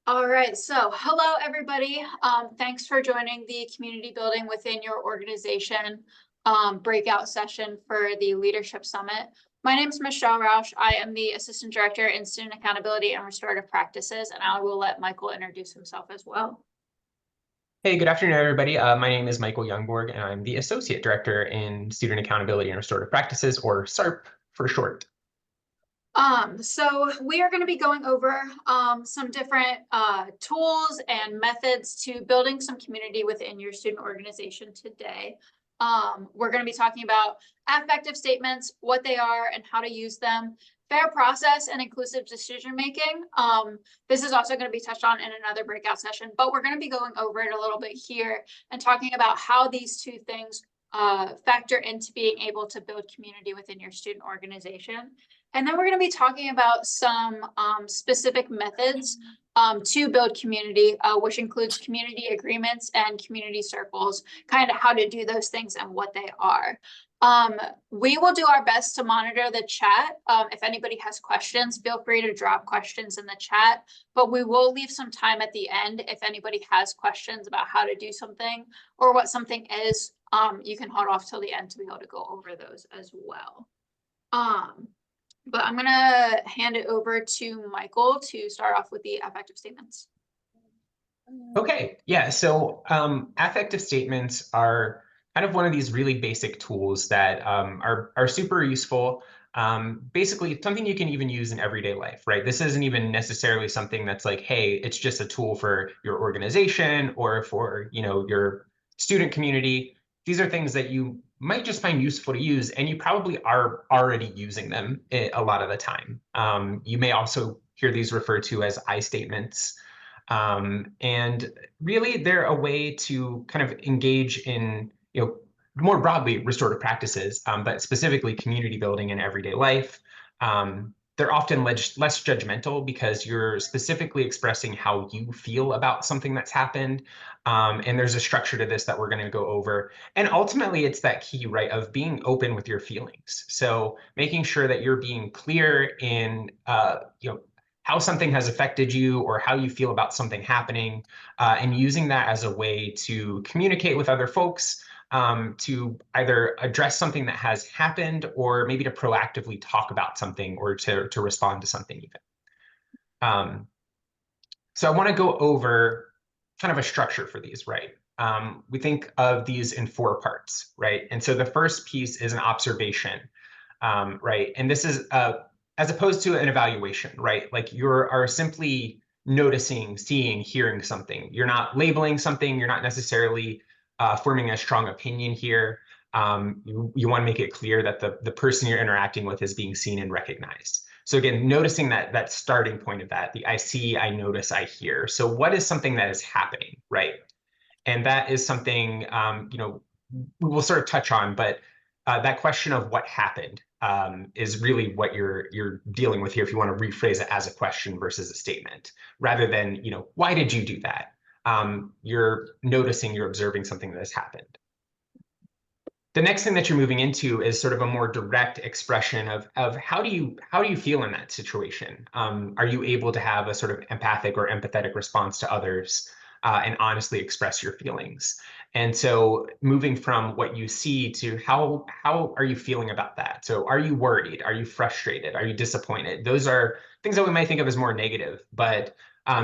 All right, so hello, everybody. Thanks for joining the community building within your organization breakout session for the Leadership Summit. My name is Michelle Rauch. I am the Assistant Director in Student Accountability and Restorative Practices, and I will let Michael introduce himself as well. Hey, good afternoon, everybody. My name is Michael Youngborg, and I'm the Associate Director in Student Accountability and Restorative Practices, or SARP for short. So we are going to be going over some different tools and methods to building some community within your student organization today. We're going to be talking about affective statements, what they are and how to use them, fair process and inclusive decision making. This is also going to be touched on in another breakout session, but we're going to be going over it a little bit here and talking about how these two things factor into being able to build community within your student organization. And then we're going to be talking about some specific methods to build community, which includes community agreements and community circles, kind of how to do those things and what they are. We will do our best to monitor the chat. If anybody has questions, feel free to drop questions in the chat, but we will leave some time at the end if anybody has questions about how to do something or what something is. You can hold off till the end to be able to go over those as well. But I'm going to hand it over to Michael to start off with the affective statements. Okay, yeah, so affective statements are kind of one of these really basic tools that are super useful. Basically, something you can even use in everyday life, right? This isn't even necessarily something that's like, hey, it's just a tool for your organization or for, your student community. These are things that you might just find useful to use, and you probably are already using them a lot of the time. You may also hear these referred to as I statements. And really, they're a way to kind of engage in, more broadly restorative practices, but specifically community building in everyday life. They're often less judgmental because you're specifically expressing how you feel about something that's happened. And there's a structure to this that we're going to go over. And ultimately, it's that key, right, of being open with your feelings. So making sure that you're being clear in, how something has affected you or how you feel about something happening, and using that as a way to communicate with other folks, to either address something that has happened or maybe to proactively talk about something or to respond to something even. So I want to go over kind of a structure for these, right? We think of these in 4 parts, right? And so the first piece is an observation, right? And this is as opposed to an evaluation, right? Like you are simply noticing, seeing, hearing something. You're not labeling something. You're not necessarily forming a strong opinion here. You want to make it clear that the person you're interacting with is being seen and recognized. So again, noticing that starting point of that, the I see, I notice, I hear. So what is something that is happening, right? And that is something, we will sort of touch on, but that question of what happened is really what you're dealing with here if you want to rephrase it as a question versus a statement, rather than, why did you do that? You're noticing, you're observing something that has happened. The next thing that you're moving into is sort of a more direct expression of how do you feel in that situation? Are you able to have a sort of empathic or empathetic response to others and honestly express your feelings? And so moving from what you see to how are you feeling about that? So are you worried? Are you frustrated? Are you disappointed? Those are things that we might think of as more negative, but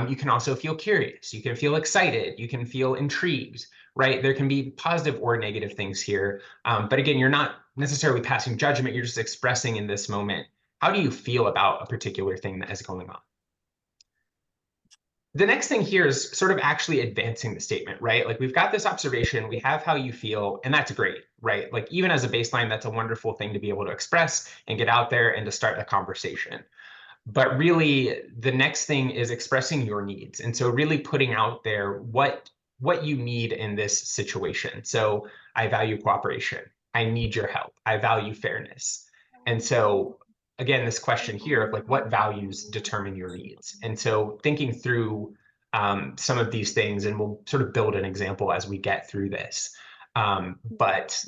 you can also feel curious. You can feel excited. You can feel intrigued, right? There can be positive or negative things here. But again, you're not necessarily passing judgment. You're just expressing in this moment, how do you feel about a particular thing that is going on? The next thing here is sort of actually advancing the statement, right? Like we've got this observation, we have how you feel, and that's great, right? Like even as a baseline, that's a wonderful thing to be able to express and get out there and to start the conversation. But really, the next thing is expressing your needs. And so really putting out there what you need in this situation. So I value cooperation. I need your help. I value fairness. And so again, this question here of like, what values determine your needs? And so thinking through some of these things, and we'll sort of build an example as we get through this. But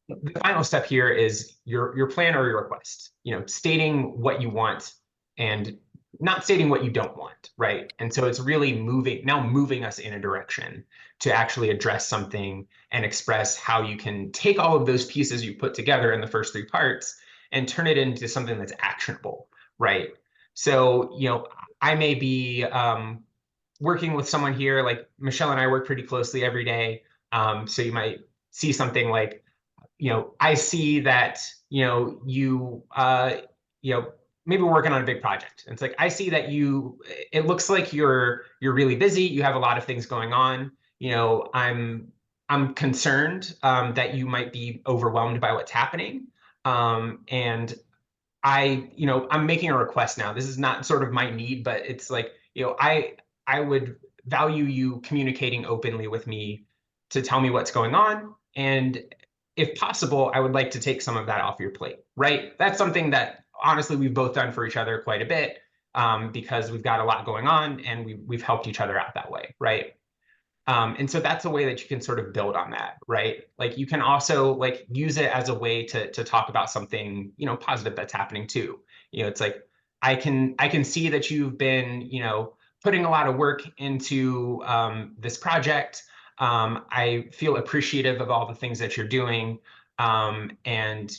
the final step here is your plan or your request, stating what you want and not stating what you don't want, right? And so it's really moving us in a direction to actually address something and express how you can take all of those pieces you put together in the first three parts and turn it into something that's actionable, right? So, I may be working with someone here, like Michelle and I work pretty closely every day. So you might see something like, I see that, maybe we're working on a big project. And it's like, I see that it looks like you're really busy. You have a lot of things going on. I'm concerned that you might be overwhelmed by what's happening. And I'm making a request now. This is not sort of my need, but it's like, I would value you communicating openly with me to tell me what's going on. And if possible, I would like to take some of that off your plate, right? That's something that honestly we've both done for each other quite a bit, because we've got a lot going on and we've helped each other out that way, right? And so that's a way that you can sort of build on that, right? Like you can also like use it as a way to talk about something, positive that's happening too. It's like I can see that you've been, putting a lot of work into this project. I feel appreciative of all the things that you're doing. And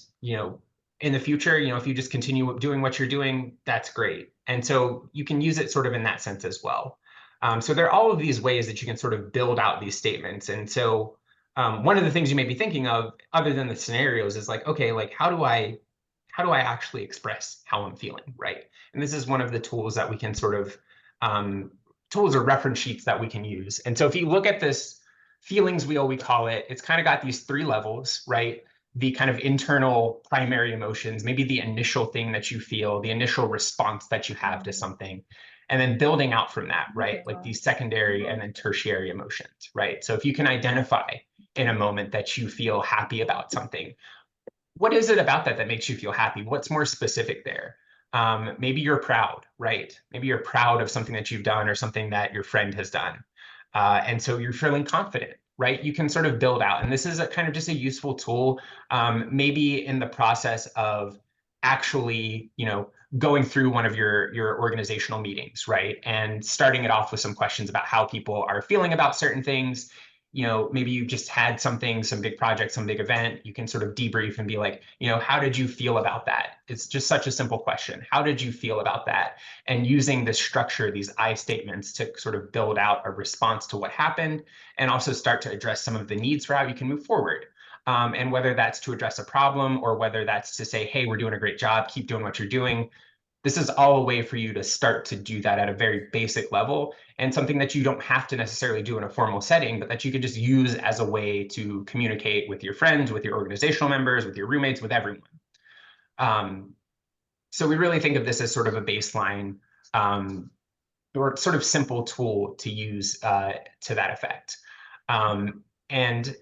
in the future, if you just continue doing what you're doing, that's great. And so you can use it sort of in that sense as well. So there are all of these ways that you can sort of build out these statements. And so one of the things you may be thinking of, other than the scenarios, is like, okay, like how do I actually express how I'm feeling, right? And this is one of the tools that we can sort of tools or reference sheets that we can use. And so if you look at this feelings wheel, we call it, it's kind of got these three levels, right? The kind of internal primary emotions, maybe the initial thing that you feel, the initial response that you have to something, and then building out from that, right? Like these secondary and then tertiary emotions, right? So if you can identify in a moment that you feel happy about something, what is it about that that makes you feel happy? What's more specific there? Maybe you're proud, right? Maybe you're proud of something that you've done or something that your friend has done. And so you're feeling confident, right? You can sort of build out. And this is a kind of just a useful tool, maybe in the process of actually, going through one of your organizational meetings, right? And starting it off with some questions about how people are feeling about certain things. Maybe you just had some big project, some big event. You can sort of debrief and be like, how did you feel about that? It's just such a simple question. How did you feel about that? And using this structure, these I statements, to sort of build out a response to what happened and also start to address some of the needs for how you can move forward. And whether that's to address a problem or whether that's to say, hey, we're doing a great job, keep doing what you're doing. This is all a way for you to start to do that at a very basic level, and something that you don't have to necessarily do in a formal setting, but that you could just use as a way to communicate with your friends, with your organizational members, with your roommates, with everyone. So we really think of this as sort of a baseline or sort of simple tool to use to that effect. And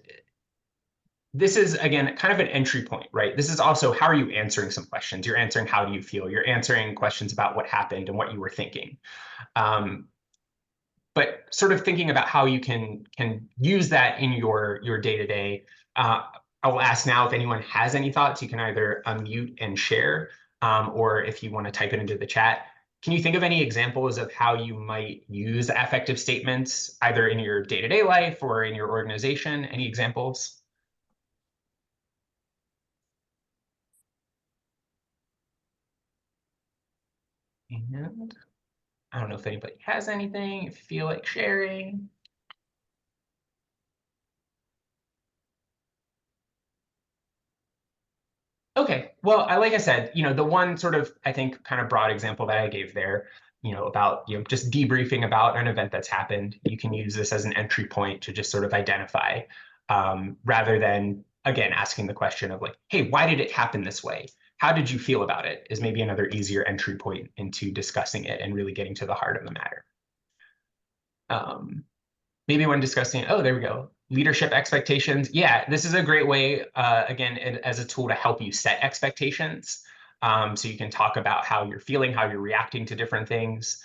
this is, again, kind of an entry point, right? This is also, how are you answering some questions? You're answering, how do you feel? You're answering questions about what happened and what you were thinking. But sort of thinking about how you can use that in your day-to-day. I will ask now if anyone has any thoughts. You can either unmute and share, or if you want to type it into the chat. Can you think of any examples of how you might use affective statements, either in your day-to-day life or in your organization? Any examples? And I don't know if anybody has anything, if you feel like sharing. Okay, well, like I said, the one sort of, I think, kind of broad example that I gave there, about, just debriefing about an event that's happened. You can use this as an entry point to just sort of identify, rather than, again, asking the question of like, hey, why did it happen this way? How did you feel about it? Is maybe another easier entry point into discussing it and really getting to the heart of the matter. Maybe when discussing, oh, there we go. Leadership expectations. Yeah, this is a great way, again, as a tool to help you set expectations. So you can talk about how you're feeling, how you're reacting to different things,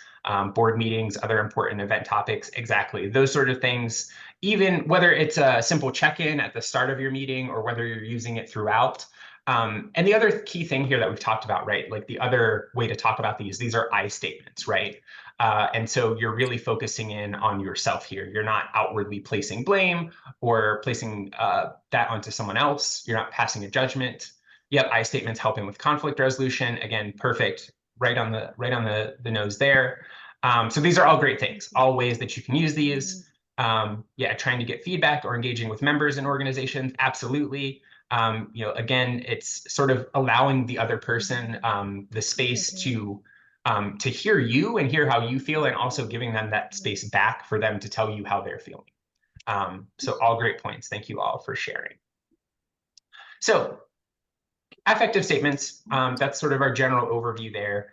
board meetings, other important event topics, exactly. Those sort of things, even whether it's a simple check-in at the start of your meeting or whether you're using it throughout, And the other key thing here that we've talked about, right? Like the other way to talk about these are I statements, right? And so you're really focusing in on yourself here. You're not outwardly placing blame or placing that onto someone else. You're not passing a judgment. Yep, I statements helping with conflict resolution. Again, perfect, right on the nose there. So these are all great things, all ways that you can use these. Yeah, trying to get feedback or engaging with members in organizations, absolutely. Again, it's sort of allowing the other person the space to hear you and hear how you feel, and also giving them that space back for them to tell you how they're feeling. So all great points. Thank you all for sharing. So affective statements, that's sort of our general overview there.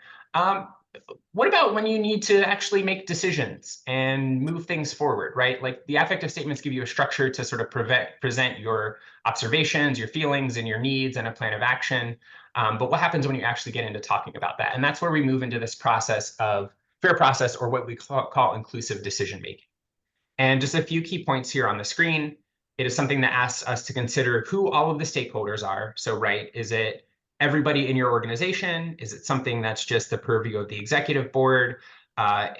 What about when you need to actually make decisions and move things forward, right? Like the affective statements give you a structure to sort of present your observations, your feelings, and your needs and a plan of action. But what happens when you actually get into talking about that? And that's where we move into this process of fair process, or what we call inclusive decision making. And just a few key points here on the screen. It is something that asks us to consider who all of the stakeholders are. So, right, is it everybody in your organization? Is it something that's just the purview of the executive board?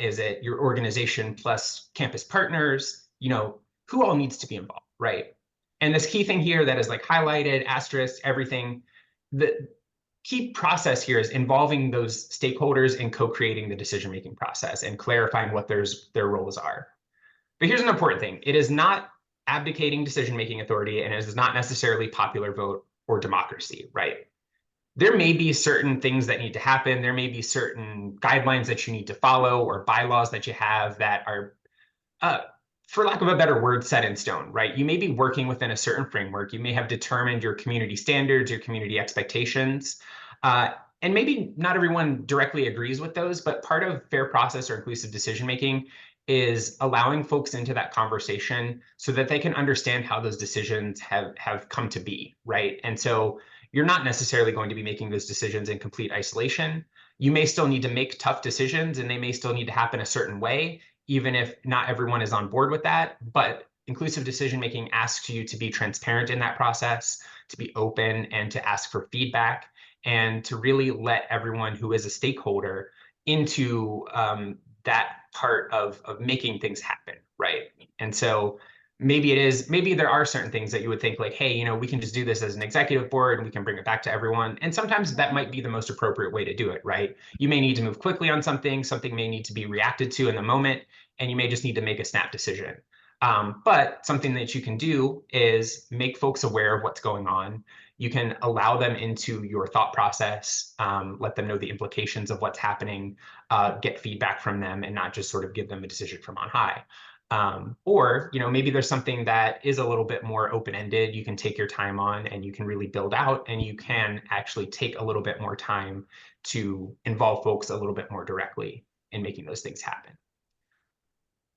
Is it your organization plus campus partners? Who all needs to be involved, right? And this key thing here that is like highlighted, asterisk, everything, the key process here is involving those stakeholders in co-creating the decision-making process and clarifying what their roles are. But here's an important thing. It is not abdicating decision-making authority, and it is not necessarily popular vote or democracy, right? There may be certain things that need to happen. There may be certain guidelines that you need to follow or bylaws that you have that are, for lack of a better word, set in stone, right? You may be working within a certain framework. You may have determined your community standards, your community expectations, and maybe not everyone directly agrees with those, but part of fair process or inclusive decision-making is allowing folks into that conversation so that they can understand how those decisions have come to be, right? And so you're not necessarily going to be making those decisions in complete isolation. You may still need to make tough decisions, and they may still need to happen a certain way, even if not everyone is on board with that. But inclusive decision-making asks you to be transparent in that process, to be open, and to ask for feedback, and to really let everyone who is a stakeholder into that part of making things happen, right? And so maybe there are certain things that you would think like, hey, we can just do this as an executive board and we can bring it back to everyone. And sometimes that might be the most appropriate way to do it, right? You may need to move quickly on something may need to be reacted to in the moment, and you may just need to make a snap decision. But something that you can do is make folks aware of what's going on. You can allow them into your thought process, let them know the implications of what's happening, get feedback from them, and not just sort of give them a decision from on high. Or maybe there's something that is a little bit more open-ended. You can take your time on, and you can really build out, and you can actually take a little bit more time to involve folks a little bit more directly in making those things happen.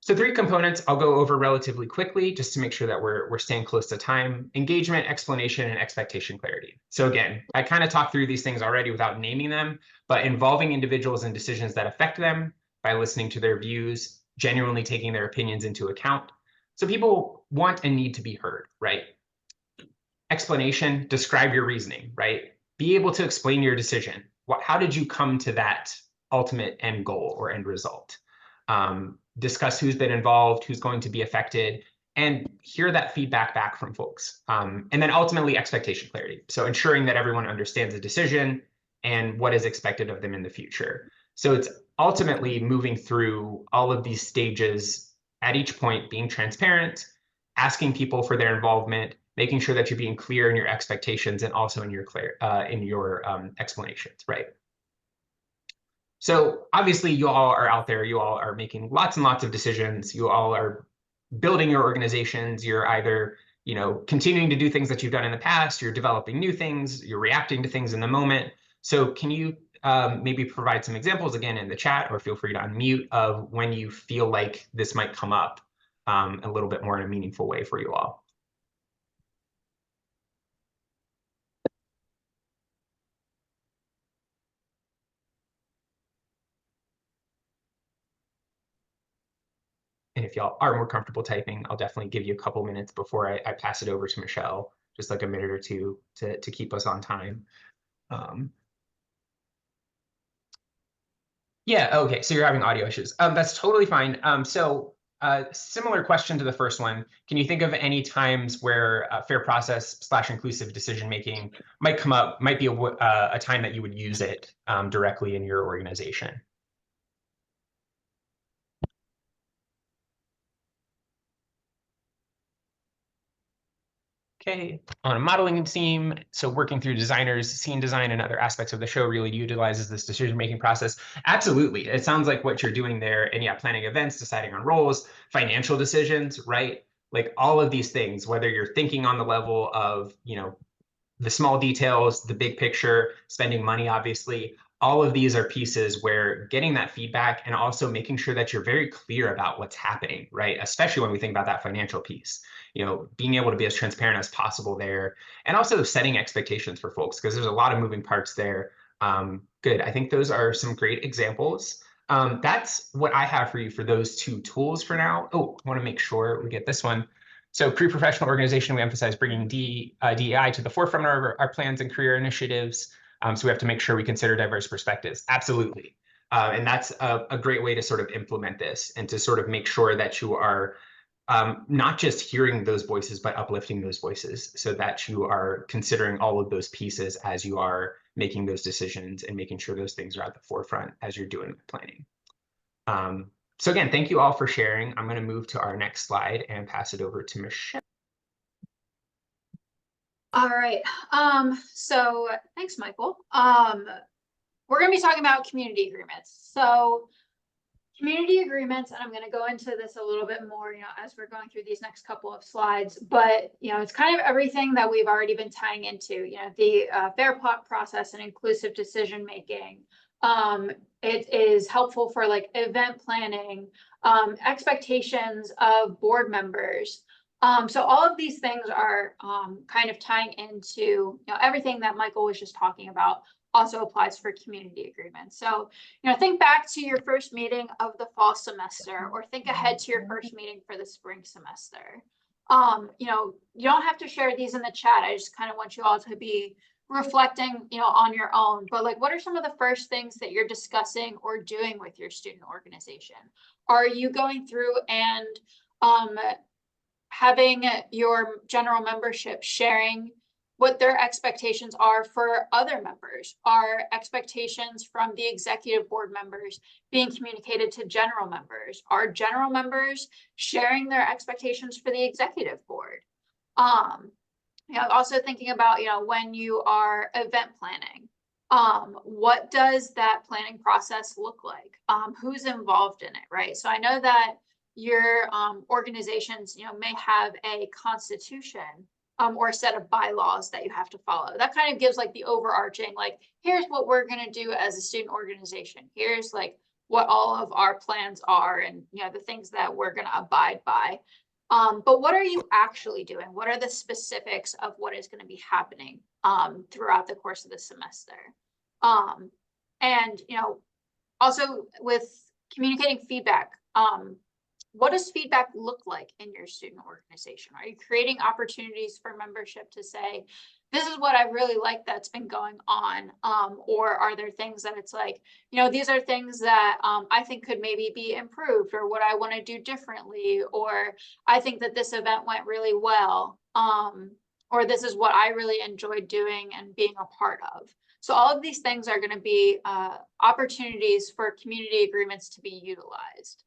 So 3 components I'll go over relatively quickly just to make sure that we're staying close to time: engagement, explanation, and expectation clarity. So again, I kind of talked through these things already without naming them, but involving individuals in decisions that affect them by listening to their views, genuinely taking their opinions into account. So people want and need to be heard, right? Explanation, describe your reasoning, right? Be able to explain your decision. How did you come to that ultimate end goal or end result? Discuss who's been involved, who's going to be affected, and hear that feedback back from folks. And then ultimately expectation clarity. So ensuring that everyone understands the decision and what is expected of them in the future. So it's ultimately moving through all of these stages at each point, being transparent, asking people for their involvement, making sure that you're being clear in your expectations and also in your explanations, right? So obviously you all are out there, you all are making lots and lots of decisions, you all are building your organizations, you're either continuing to do things that you've done in the past, you're developing new things, you're reacting to things in the moment. So can you maybe provide some examples again in the chat, or feel free to unmute, of when you feel like this might come up a little bit more in a meaningful way for you all? And if y'all are more comfortable typing, I'll definitely give you a couple minutes before I pass it over to Michelle, just like a minute or two to keep us on time. Yeah, okay, so you're having audio issues. That's totally fine. Similar question to the first one. Can you think of any times where fair process / inclusive decision making might come up, might be a time that you would use it directly in your organization? Okay, on a modeling team, so working through designers, scene design, and other aspects of the show really utilizes this decision-making process. Absolutely, it sounds like what you're doing there, and yeah, planning events, deciding on roles, financial decisions, right? Like all of these things, whether you're thinking on the level of, the small details, the big picture, spending money, obviously, all of these are pieces where getting that feedback and also making sure that you're very clear about what's happening, right? Especially when we think about that financial piece, being able to be as transparent as possible there, and also setting expectations for folks, because there's a lot of moving parts there. Good. I think those are some great examples. That's what I have for you for those two tools for now. Oh, I want to make sure we get this one. So pre-professional organization, we emphasize bringing DEI to the forefront of our plans and career initiatives. So we have to make sure we consider diverse perspectives. Absolutely. And that's a great way to sort of implement this and to sort of make sure that you are not just hearing those voices, but uplifting those voices so that you are considering all of those pieces as you are making those decisions and making sure those things are at the forefront as you're doing the planning. So again, thank you all for sharing. I'm going to move to our next slide and pass it over to Michelle. All right. So thanks, Michael. We're going to be talking about community agreements. So community agreements, and I'm going to go into this a little bit more, as we're going through these next couple of slides, but, it's kind of everything that we've already been tying into, the fair process and inclusive decision-making. It is helpful for like event planning, expectations of board members. So all of these things are kind of tying into, everything that Michael was just talking about also applies for community agreements. So, think back to your first meeting of the fall semester, or think ahead to your first meeting for the spring semester. You don't have to share these in the chat. I just kind of want you all to be reflecting, on your own. But like, what are some of the first things that you're discussing or doing with your student organization? Are you going through and having your general membership sharing what their expectations are for other members? Are expectations from the executive board members being communicated to general members? Are general members sharing their expectations for the executive board? Also thinking about, when you are event planning, what does that planning process look like? Who's involved in it, right? So I know that your organizations, may have a constitution or a set of bylaws that you have to follow. That kind of gives like the overarching, like, here's what we're going to do as a student organization. Here's like what all of our plans are and, the things that we're going to abide by. But what are you actually doing? What are the specifics of what is going to be happening throughout the course of the semester? And, also with communicating feedback, what does feedback look like in your student organization? Are you creating opportunities for membership to say, this is what I really like that's been going on? Or are there things that it's like, these are things that I think could maybe be improved, or what I want to do differently, or I think that this event went really well, or this is what I really enjoyed doing and being a part of. So all of these things are going to be opportunities for community agreements to be utilized.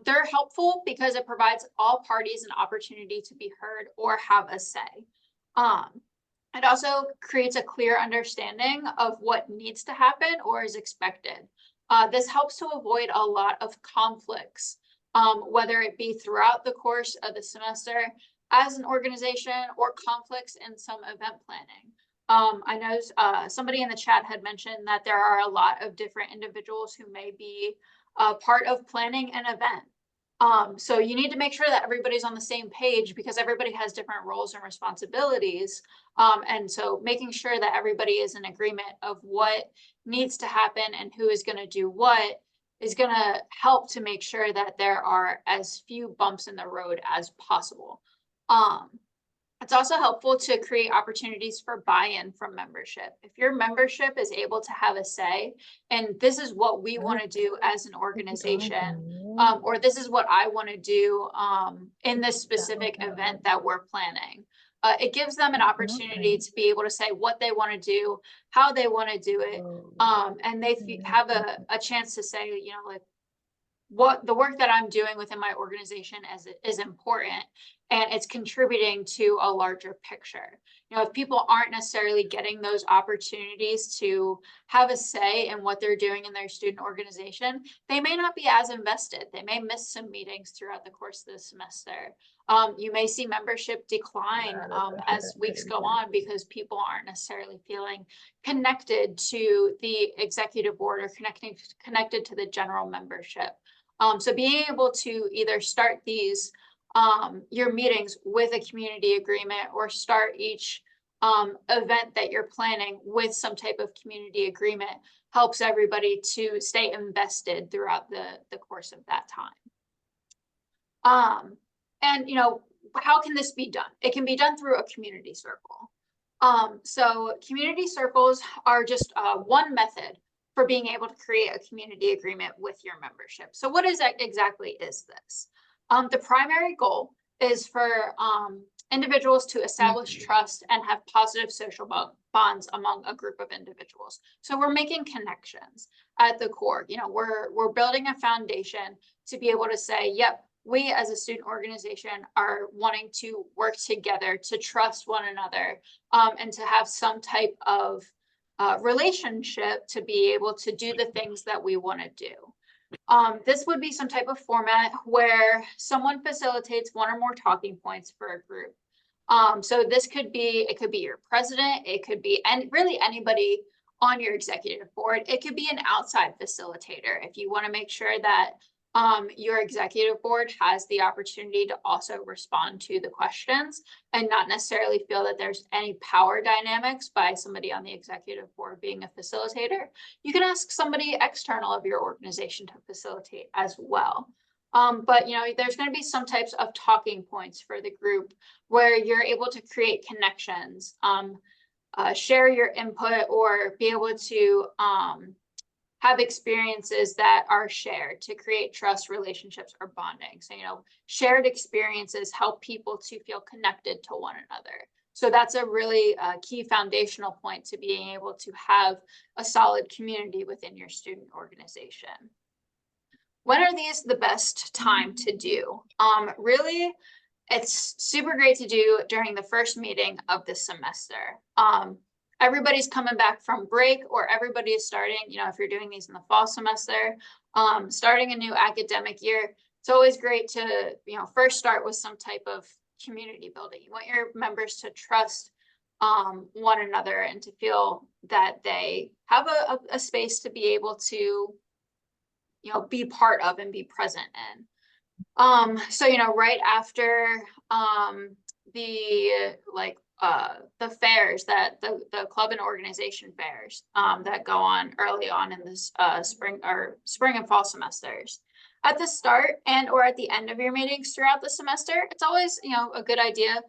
They're helpful because it provides all parties an opportunity to be heard or have a say. It also creates a clear understanding of what needs to happen or is expected. This helps to avoid a lot of conflicts, whether it be throughout the course of the semester as an organization or conflicts in some event planning. I know somebody in the chat had mentioned that there are a lot of different individuals who may be part of planning an event. So you need to make sure that everybody's on the same page because everybody has different roles and responsibilities. And so making sure that everybody is in agreement of what needs to happen and who is going to do what is going to help to make sure that there are as few bumps in the road as possible. It's also helpful to create opportunities for buy-in from membership. If your membership is able to have a say, and this is what we want to do as an organization, or this is what I want to do in this specific event that we're planning. It gives them an opportunity to be able to say what they want to do, how they want to do it, and they have a chance to say, you know, like, what the work that I'm doing within my organization is important, and it's contributing to a larger picture. You know, if people aren't necessarily getting those opportunities to have a say in what they're doing in their student organization, they may not be as invested. They may miss some meetings throughout the course of the semester. You may see membership decline as weeks go on because people aren't necessarily feeling connected to the executive board or connected to the general membership. So being able to either start these your meetings with a community agreement, or start each event that you're planning with some type of community agreement, helps everybody to stay invested throughout the course of that time. And you know, how can this be done? It can be done through a community circle. So community circles are just one method for being able to create a community agreement with your membership. So what is that exactly is this? The primary goal is for individuals to establish trust and have positive social bonds among a group of individuals. So we're making connections at the core. You know, we're building a foundation to be able to say, yep, we as a student organization are wanting to work together, to trust one another, and to have some type of relationship to be able to do the things that we want to do. This would be some type of format where someone facilitates one or more talking points for a group. So this could be, it could be your president, it could be, and really anybody on your executive board. It could be an outside facilitator if you want to make sure that your executive board has the opportunity to also respond to the questions and not necessarily feel that there's any power dynamics by somebody on the executive board being a facilitator. You can ask somebody external of your organization to facilitate as well. But you know, there's going to be some types of talking points for the group where you're able to create connections, share your input, or be able to have experiences that are shared to create trust, relationships, or bonding. So, you know, shared experiences help people to feel connected to one another. So that's a really key foundational point to being able to have a solid community within your student organization. When are these the best time to do? Really, it's super great to do during the first meeting of the semester. Everybody's coming back from break, or everybody is starting, you know, if you're doing these in the fall semester, starting a new academic year, it's always great to, you know, first start with some type of community building. You want your members to trust one another and to feel that they have a space to be able to, you know, be part of and be present in. So, you know, right after the fairs, that the club and organization fairs that go on early on in this spring and fall semesters. At the start and or at the end of your meetings throughout the semester, it's always, you know, a good idea,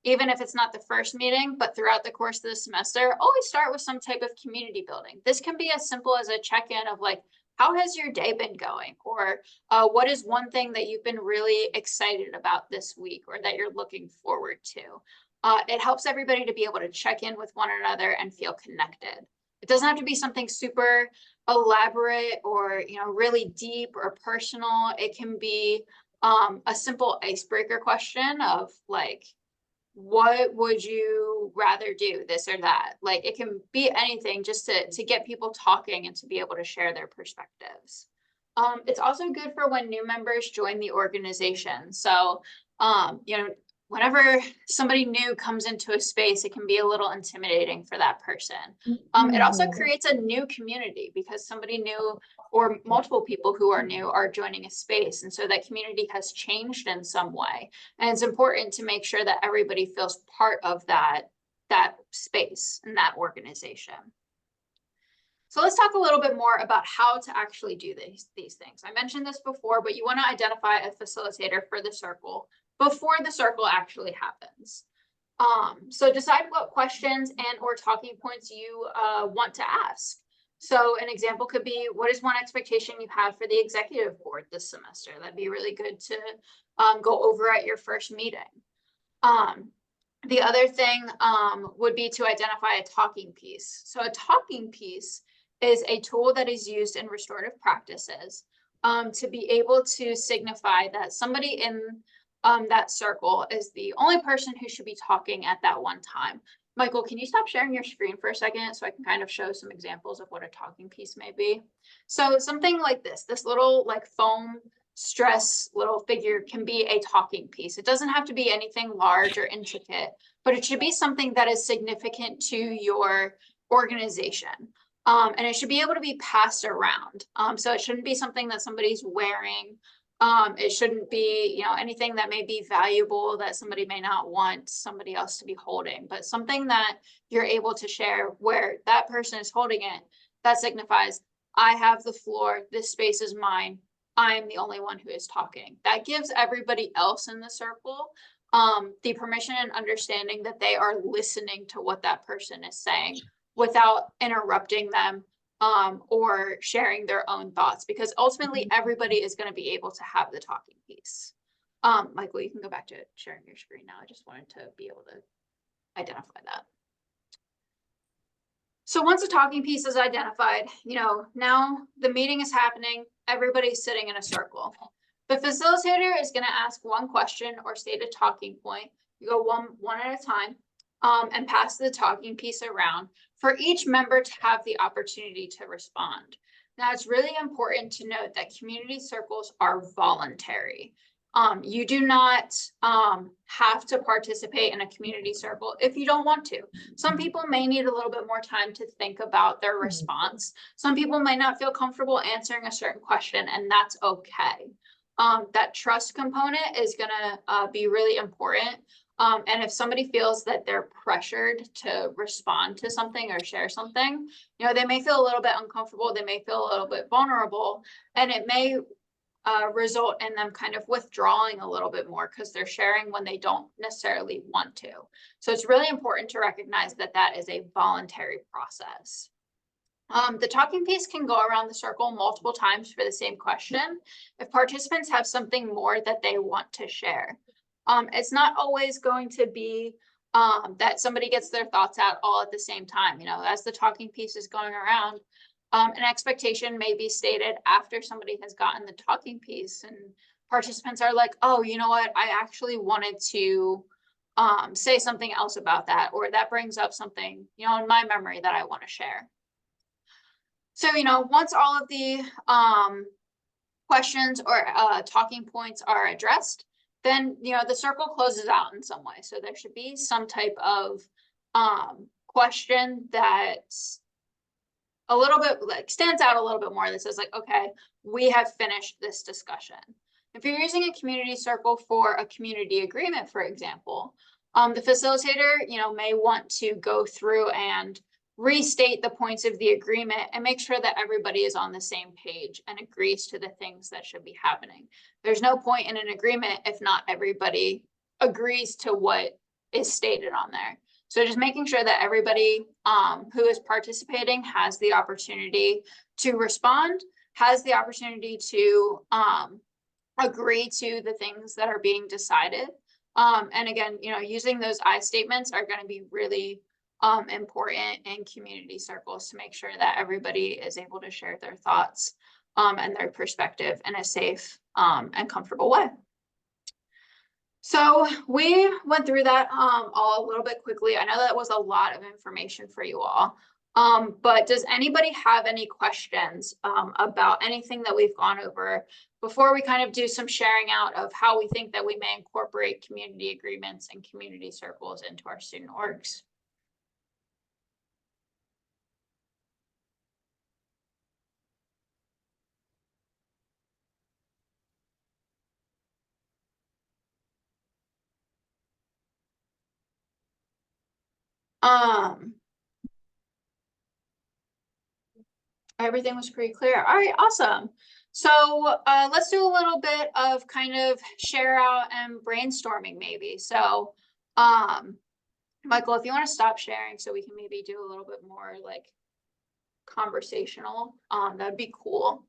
even if it's not the first meeting, but throughout the course of the semester, always start with some type of community building. This can be as simple as a check-in of like, how has your day been going? Or what is one thing that you've been really excited about this week, or that you're looking forward to? It helps everybody to be able to check in with one another and feel connected. It doesn't have to be something super elaborate or, you know, really deep or personal. It can be a simple icebreaker question of like, what would you rather do, this or that? Like, it can be anything, just to get people talking and to be able to share their perspectives. It's also good for when new members join the organization. So, you know, whenever somebody new comes into a space, it can be a little intimidating for that person. It also creates a new community because somebody new or multiple people who are new are joining a space. And so that community has changed in some way. And it's important to make sure that everybody feels part of that space and that organization. So let's talk a little bit more about how to actually do these things. I mentioned this before, but you want to identify a facilitator for the circle before the circle actually happens. So decide what questions and or talking points you want to ask. So an example could be, what is one expectation you have for the executive board this semester? That'd be really good to go over at your first meeting. The other thing would be to identify a talking piece. So a talking piece is a tool that is used in restorative practices to be able to signify that somebody in that circle is the only person who should be talking at that one time. Michael, can you stop sharing your screen for a second so I can kind of show some examples of what a talking piece may be? So something like this little like foam stress little figure can be a talking piece. It doesn't have to be anything large or intricate, but it should be something that is significant to your organization. And it should be able to be passed around. So it shouldn't be something that somebody's wearing. It shouldn't be, you know, anything that may be valuable that somebody may not want somebody else to be holding, but something that you're able to share where that person is holding it, that signifies, I have the floor, this space is mine, I'm the only one who is talking. That gives everybody else in the circle the permission and understanding that they are listening to what that person is saying without interrupting them or sharing their own thoughts, because ultimately everybody is going to be able to have the talking piece. Michael, you can go back to sharing your screen now. I just wanted to be able to identify that. So once a talking piece is identified, you know, now the meeting is happening, everybody's sitting in a circle. The facilitator is going to ask one question or state a talking point. You go one at a time and pass the talking piece around for each member to have the opportunity to respond. Now, it's really important to note that community circles are voluntary. You do not have to participate in a community circle if you don't want to. Some people may need a little bit more time to think about their response. Some people might not feel comfortable answering a certain question, and that's okay. That trust component is going to be really important. And if somebody feels that they're pressured to respond to something or share something, you know, they may feel a little bit uncomfortable, they may feel a little bit vulnerable, and it may result in them kind of withdrawing a little bit more because they're sharing when they don't necessarily want to. So it's really important to recognize that that is a voluntary process. The talking piece can go around the circle multiple times for the same question if participants have something more that they want to share. It's not always going to be that somebody gets their thoughts out all at the same time. You know, as the talking piece is going around, an expectation may be stated after somebody has gotten the talking piece and participants are like, oh, you know what, I actually wanted to say something else about that, or that brings up something, you know, in my memory that I want to share. So, you know, once all of the questions or talking points are addressed, then, you know, the circle closes out in some way. So there should be some type of question that's a little bit like stands out a little bit more that says like, okay, we have finished this discussion. If you're using a community circle for a community agreement, for example, the facilitator, you know, may want to go through and restate the points of the agreement and make sure that everybody is on the same page and agrees to the things that should be happening. There's no point in an agreement if not everybody agrees to what is stated on there. So just making sure that everybody who is participating has the opportunity to respond, has the opportunity to agree to the things that are being decided. And again, you know, using those I statements are going to be really important in community circles to make sure that everybody is able to share their thoughts and their perspective in a safe and comfortable way. So we went through that all a little bit quickly. I know that was a lot of information for you all. But does anybody have any questions about anything that we've gone over before we kind of do some sharing out of how we think that we may incorporate community agreements and community circles into our student orgs? Everything was pretty clear. All right, awesome. So let's do a little bit of kind of share out and brainstorming maybe. So Michael, if you want to stop sharing so we can maybe do a little bit more like conversational, that'd be cool.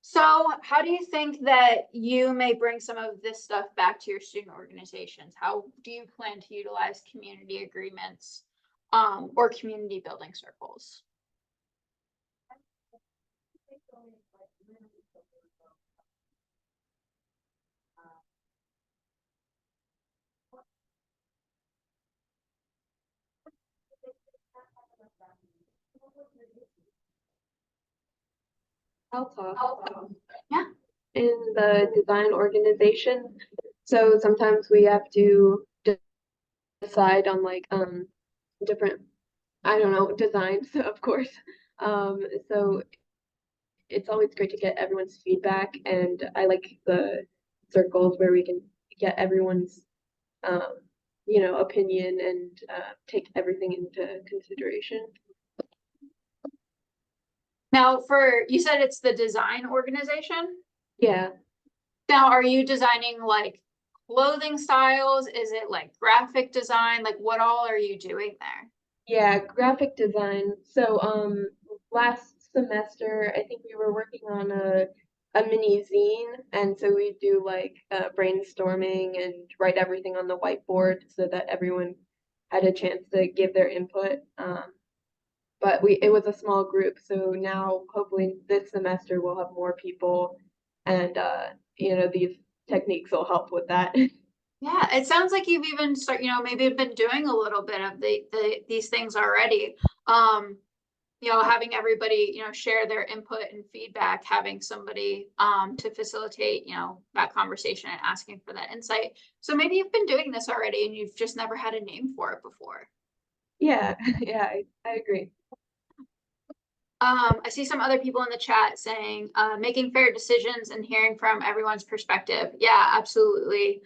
So how do you think that you may bring some of this stuff back to your student organizations? How do you plan to utilize community agreements or community building circles? I'll talk. Yeah. In the design organization, so sometimes we have to decide on like different, I don't know, designs, of course. So it's always great to get everyone's feedback, and I like the circles where we can get everyone's opinion and take everything into consideration. Now, you said it's the design organization. Yeah. Now, are you designing like clothing styles? Is it like graphic design? Like what all are you doing there? Yeah, graphic design. So last semester I think we were working on a mini zine, and so we do like brainstorming and write everything on the whiteboard so that everyone had a chance to give their input. But it was a small group, so now hopefully this semester we'll have more people, and these techniques will help with that. Yeah, it sounds like you've even maybe been doing a little bit of these things already. Having everybody, share their input and feedback, having somebody to facilitate, that conversation and asking for that insight. So maybe you've been doing this already and you've just never had a name for it before. Yeah, yeah, I agree. I see some other people in the chat saying making fair decisions and hearing from everyone's perspective. Yeah, absolutely.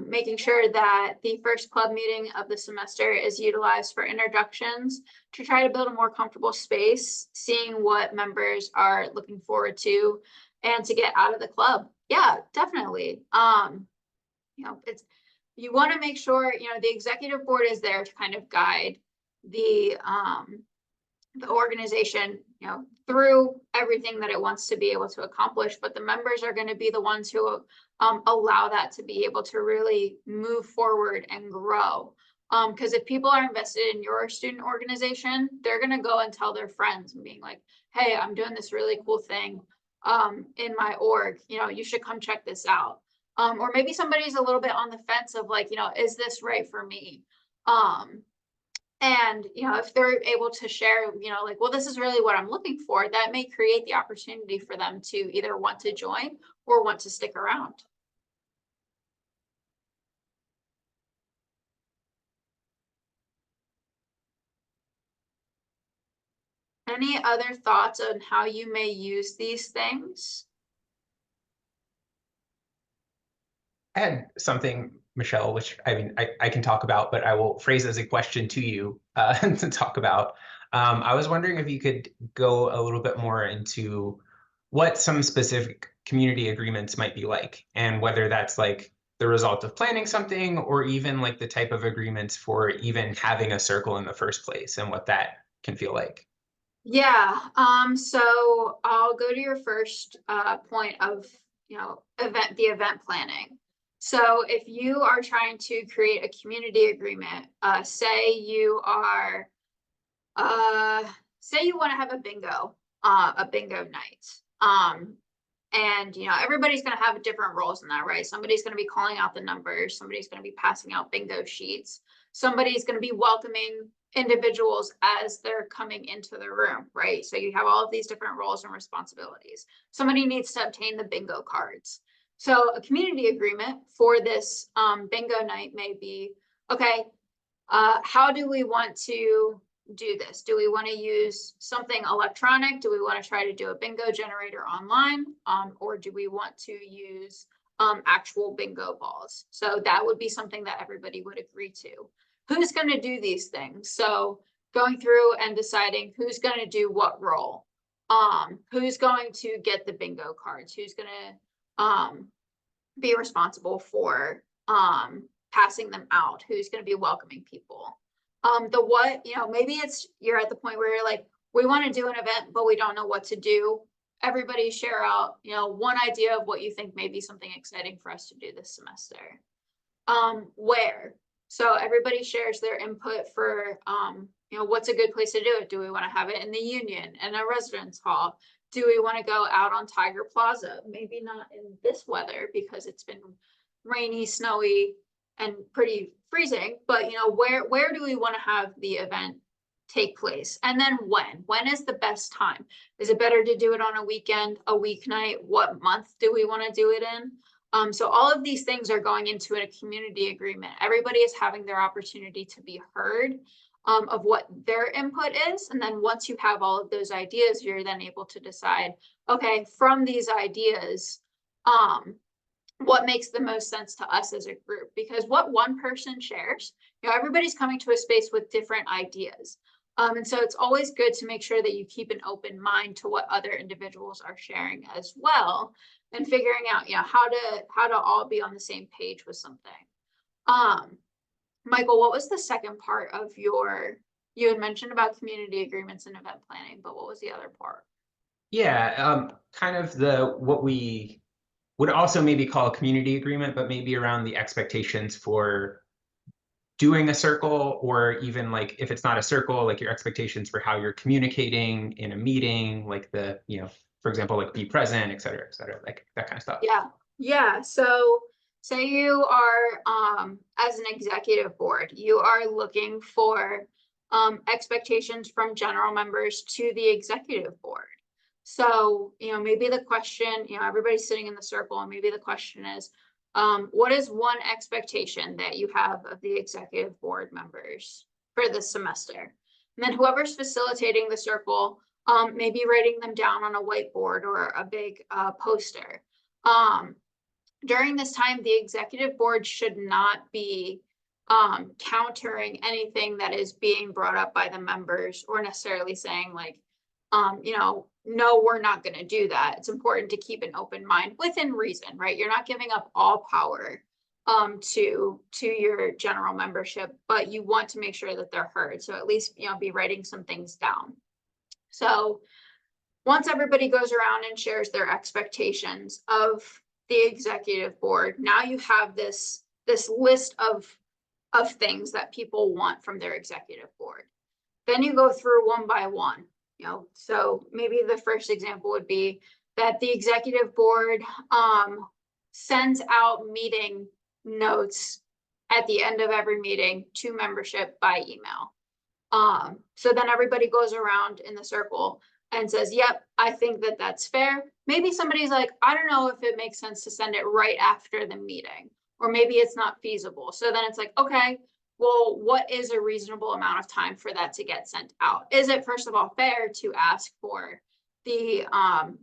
Making sure that the first club meeting of the semester is utilized for introductions to try to build a more comfortable space, seeing what members are looking forward to and to get out of the club. Yeah, definitely. You want to make sure, the executive board is there to kind of guide the organization, through everything that it wants to be able to accomplish, but the members are going to be the ones who allow that to be able to really move forward and grow. Because if people are invested in your student organization, they're going to go and tell their friends and being like, hey, I'm doing this really cool thing in my org, you should come check this out. Or maybe somebody's a little bit on the fence of like, is this right for me? And, if they're able to share, like, well, this is really what I'm looking for, that may create the opportunity for them to either want to join or want to stick around. Any other thoughts on how you may use these things? I had something, Michelle, which I mean, I can talk about, but I will phrase as a question to you to talk about. I was wondering if you could go a little bit more into what some specific community agreements might be like, and whether that's like the result of planning something, or even like the type of agreements for even having a circle in the first place, and what that can feel like. Yeah, so I'll go to your first point of, the event planning. So if you are trying to create a community agreement, say you are, say you want to have a bingo night. And everybody's going to have different roles in that, right? Somebody's going to be calling out the numbers, somebody's going to be passing out bingo sheets, somebody's going to be welcoming individuals as they're coming into the room, right? So you have all of these different roles and responsibilities. Somebody needs to obtain the bingo cards. So a community agreement for this bingo night may be, okay, how do we want to do this? Do we want to use something electronic? Do we want to try to do a bingo generator online? Or do we want to use actual bingo balls? So that would be something that everybody would agree to. Who's going to do these things? So going through and deciding who's going to do what role, who's going to get the bingo cards, who's going to be responsible for passing them out, who's going to be welcoming people. The what, maybe you're at the point where you're like, we want to do an event, but we don't know what to do. Everybody share out, one idea of what you think may be something exciting for us to do this semester. Where? So everybody shares their input for, what's a good place to do it? Do we want to have it in the Union, in a residence hall? Do we want to go out on Tiger Plaza? Maybe not in this weather because it's been rainy, snowy, and pretty freezing, but where do we want to have the event take place? And then when is the best time? Is it better to do it on a weekend, a weeknight? What month do we want to do it in? So all of these things are going into a community agreement. Everybody is having their opportunity to be heard of what their input is. And then once you have all of those ideas, you're then able to decide, okay, from these ideas, what makes the most sense to us as a group? Because what one person shares, everybody's coming to a space with different ideas. And so it's always good to make sure that you keep an open mind to what other individuals are sharing as well, and figuring out, how to all be on the same page with something. Michael, what was the second part of you had mentioned about community agreements and event planning, but what was the other part? Yeah, kind of what we would also maybe call a community agreement, but maybe around the expectations for doing a circle, or even like if it's not a circle, like your expectations for how you're communicating in a meeting, like for example, like be present, et cetera, like that kind of stuff. Yeah. So say you are, as an executive board, you are looking for expectations from general members to the executive board. So, maybe the question, everybody's sitting in the circle, and maybe the question is, what is one expectation that you have of the executive board members for this semester? And then whoever's facilitating the circle, maybe writing them down on a whiteboard or a big poster. During this time, the executive board should not be countering anything that is being brought up by the members, or necessarily saying like, no, we're not going to do that. It's important to keep an open mind within reason, right? You're not giving up all power to your general membership, but you want to make sure that they're heard. So at least, be writing some things down. So once everybody goes around and shares their expectations of the executive board, now you have this list of things that people want from their executive board. Then you go through one by one. So maybe the first example would be that the executive board sends out meeting notes at the end of every meeting to membership by email. So then everybody goes around in the circle and says, yep, I think that that's fair. Maybe somebody's like, I don't know if it makes sense to send it right after the meeting, or maybe it's not feasible. So then it's like, okay, well, what is a reasonable amount of time for that to get sent out? Is it, first of all, fair to ask for the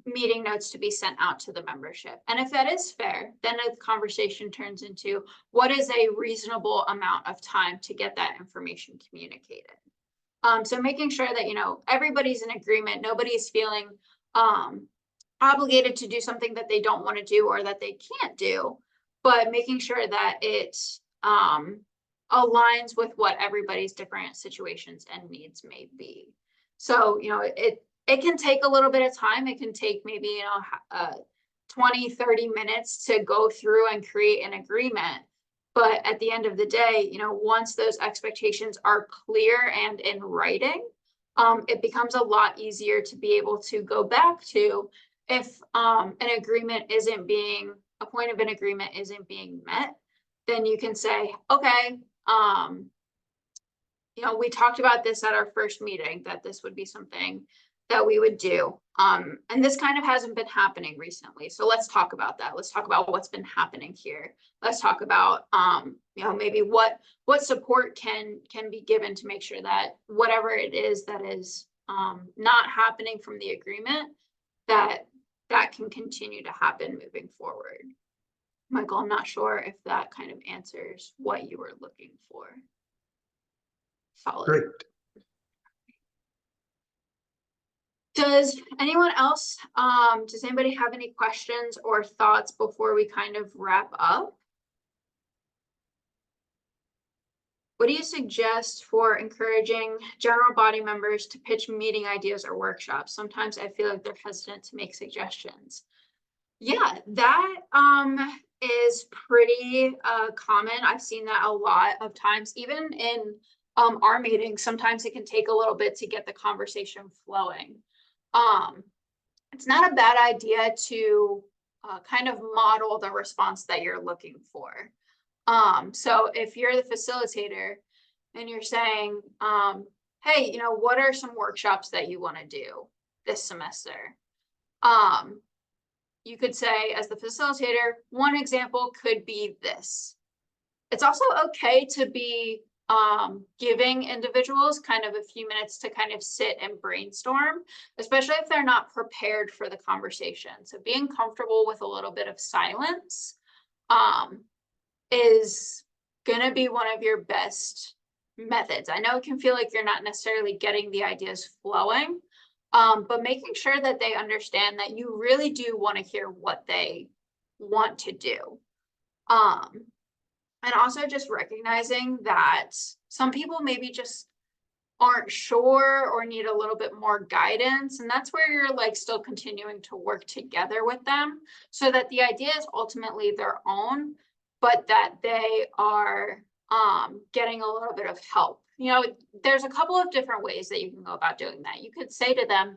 meeting notes to be sent out to the membership? And if that is fair, then the conversation turns into, what is a reasonable amount of time to get that information communicated? So making sure that, everybody's in agreement, nobody's feeling obligated to do something that they don't want to do or that they can't do, but making sure that it aligns with what everybody's different situations and needs may be. So, it can take a little bit of time. It can take maybe, 20, 30 minutes to go through and create an agreement. But at the end of the day, once those expectations are clear and in writing, it becomes a lot easier to be able to go back to if a point of an agreement isn't being met, then you can say, okay, we talked about this at our first meeting, that this would be something that we would do. And this kind of hasn't been happening recently. So let's talk about that. Let's talk about what's been happening here. Let's talk about, maybe what support can be given to make sure that whatever it is that is not happening from the agreement, that can continue to happen moving forward. Michael, I'm not sure if that kind of answers what you were looking for. Solid. Great. Does anyone else, does anybody have any questions or thoughts before we kind of wrap up? What do you suggest for encouraging general body members to pitch meeting ideas or workshops? Sometimes I feel like they're hesitant to make suggestions. Yeah, that is pretty common. I've seen that a lot of times, even in our meetings. Sometimes it can take a little bit to get the conversation flowing. It's not a bad idea to kind of model the response that you're looking for. So if you're the facilitator and you're saying, hey, you know, what are some workshops that you want to do this semester? You could say, as the facilitator, one example could be this. It's also okay to be giving individuals kind of a few minutes to kind of sit and brainstorm, especially if they're not prepared for the conversation. So being comfortable with a little bit of silence is going to be one of your best methods. I know it can feel like you're not necessarily getting the ideas flowing, but making sure that they understand that you really do want to hear what they want to do. And also just recognizing that some people maybe just aren't sure or need a little bit more guidance. And that's where you're like still continuing to work together with them so that the idea is ultimately their own, but that they are getting a little bit of help. You know, there's a couple of different ways that you can go about doing that. You could say to them,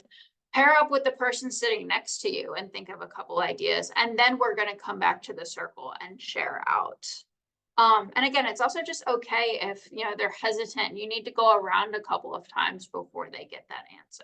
pair up with the person sitting next to you and think of a couple ideas, and then we're going to come back to the circle and share out. And again, it's also just okay if, you know, they're hesitant. You need to go around a couple of times before they get that answer.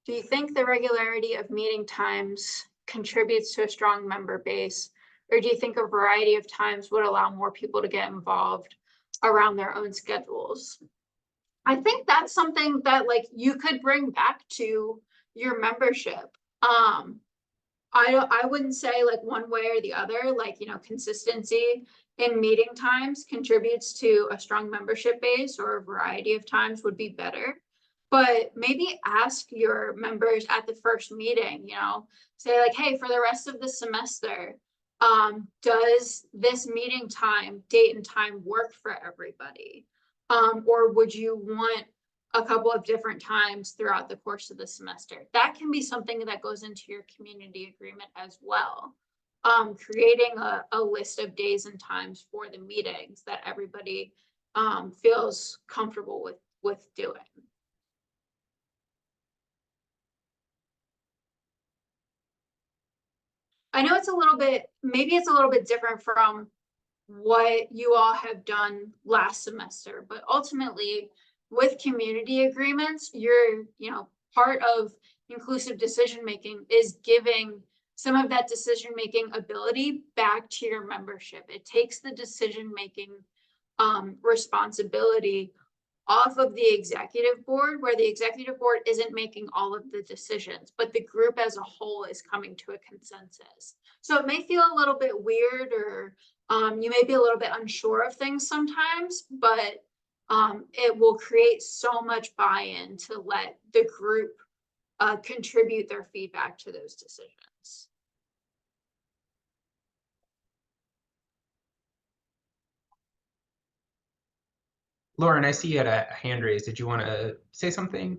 Do you think the regularity of meeting times contributes to a strong member base? Or do you think a variety of times would allow more people to get involved around their own schedules? I think that's something that like you could bring back to your membership. I wouldn't say like one way or the other, like, you know, consistency in meeting times contributes to a strong membership base, or a variety of times would be better. But maybe ask your members at the first meeting, you know, say like, hey, for the rest of the semester, does this meeting time, date and time work for everybody? Or would you want a couple of different times throughout the course of the semester? That can be something that goes into your community agreement as well. Creating a list of days and times for the meetings that everybody feels comfortable with doing. I know it's a little bit, maybe it's a little bit different from what you all have done last semester, but ultimately with community agreements, you're, you know, part of inclusive decision making is giving some of that decision making ability back to your membership. It takes the decision making responsibility off of the executive board, where the executive board isn't making all of the decisions, but the group as a whole is coming to a consensus. So it may feel a little bit weird, or you may be a little bit unsure of things sometimes, but it will create so much buy-in to let the group contribute their feedback to those decisions. Lauren, I see you had a hand raised. Did you want to say something?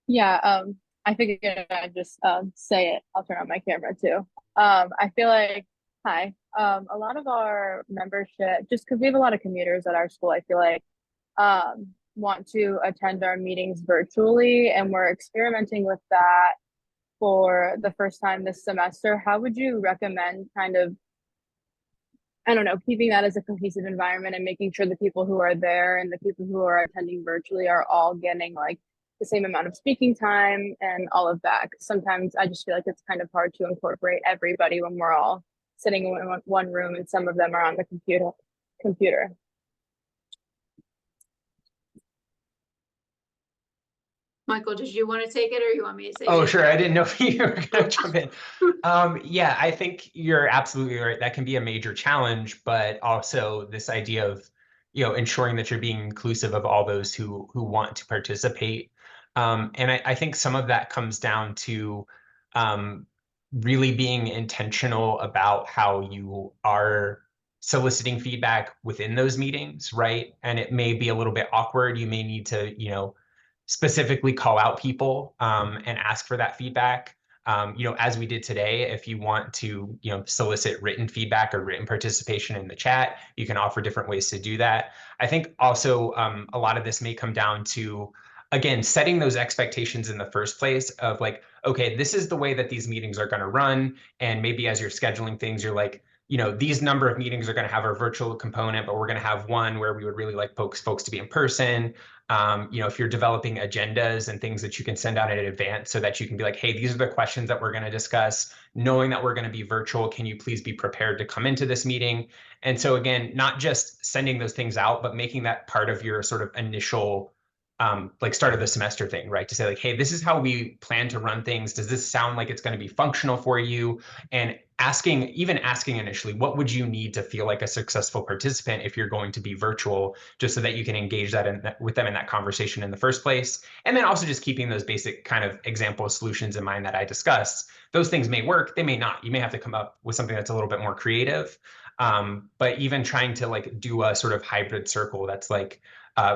Yeah, I figured I'd just say it. I'll turn on my camera too. I feel like, hi, a lot of our membership, just because we have a lot of commuters at our school, I feel like want to attend our meetings virtually, and we're experimenting with that for the first time this semester. How would you recommend kind of, I don't know, keeping that as a cohesive environment and making sure the people who are there and the people who are attending virtually are all getting like the same amount of speaking time and all of that? Sometimes I just feel like it's kind of hard to incorporate everybody when we're all sitting in one room and some of them are on the computer. Michael, did you want to take it, or you want me to take it? Oh, sure. I didn't know if you were going to jump in. Yeah, I think you're absolutely right. That can be a major challenge, but also this idea of, you know, ensuring that you're being inclusive of all those who want to participate. And I think some of that comes down to really being intentional about how you are soliciting feedback within those meetings, right? And it may be a little bit awkward. You may need to, specifically call out people and ask for that feedback. As we did today, if you want to, solicit written feedback or written participation in the chat, you can offer different ways to do that. I think also a lot of this may come down to, again, setting those expectations in the first place of like, okay, this is the way that these meetings are going to run. And maybe as you're scheduling things, you're like, these number of meetings are going to have a virtual component, but we're going to have one where we would really like folks to be in person. If you're developing agendas and things that you can send out in advance so that you can be like, hey, these are the questions that we're going to discuss, knowing that we're going to be virtual, can you please be prepared to come into this meeting? And so again, not just sending those things out, but making that part of your sort of initial like start of the semester thing, right? To say like, hey, this is how we plan to run things. Does this sound like it's going to be functional for you? And even asking initially, what would you need to feel like a successful participant if you're going to be virtual, just so that you can engage with them in that conversation in the first place. And then also just keeping those basic kind of example solutions in mind that I discussed. Those things may work, they may not. You may have to come up with something that's a little bit more creative. But even trying to like do a sort of hybrid circle that's like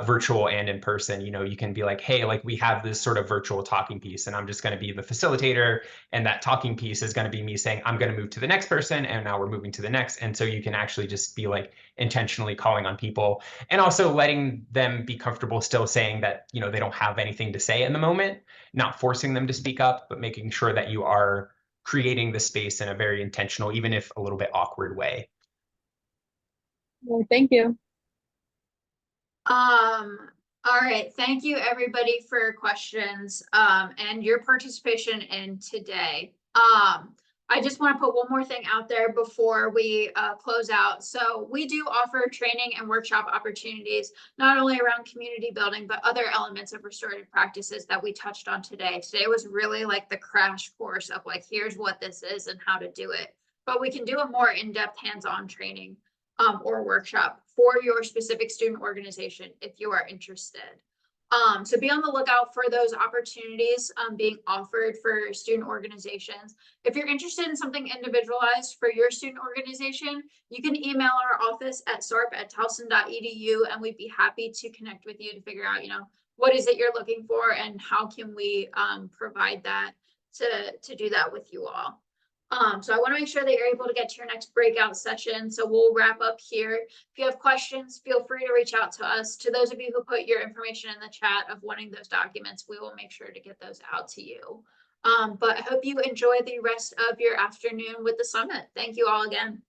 virtual and in person, you can be like, hey, like we have this sort of virtual talking piece and I'm just going to be the facilitator. And that talking piece is going to be me saying, I'm going to move to the next person. And now we're moving to the next. And so you can actually just be like intentionally calling on people and also letting them be comfortable still saying that, they don't have anything to say in the moment, not forcing them to speak up, but making sure that you are creating the space in a very intentional, even if a little bit awkward way. Well, thank you. All right. Thank you everybody for your questions, and your participation in today. I just want to put one more thing out there before we close out. So we do offer training and workshop opportunities, not only around community building, but other elements of restorative practices that we touched on today. Today was really like the crash course of like, here's what this is and how to do it. But we can do a more in-depth hands-on training or workshop for your specific student organization if you are interested. So be on the lookout for those opportunities being offered for student organizations. If you're interested in something individualized for your student organization, you can email our office at sarp@towson.edu and we'd be happy to connect with you to figure out, what is it you're looking for and how can we provide that to do that with you all. So I want to make sure that you're able to get to your next breakout session. So we'll wrap up here. If you have questions, feel free to reach out to us. To those of you who put your information in the chat of wanting those documents, we will make sure to get those out to you. But I hope you enjoy the rest of your afternoon with the summit. Thank you all again.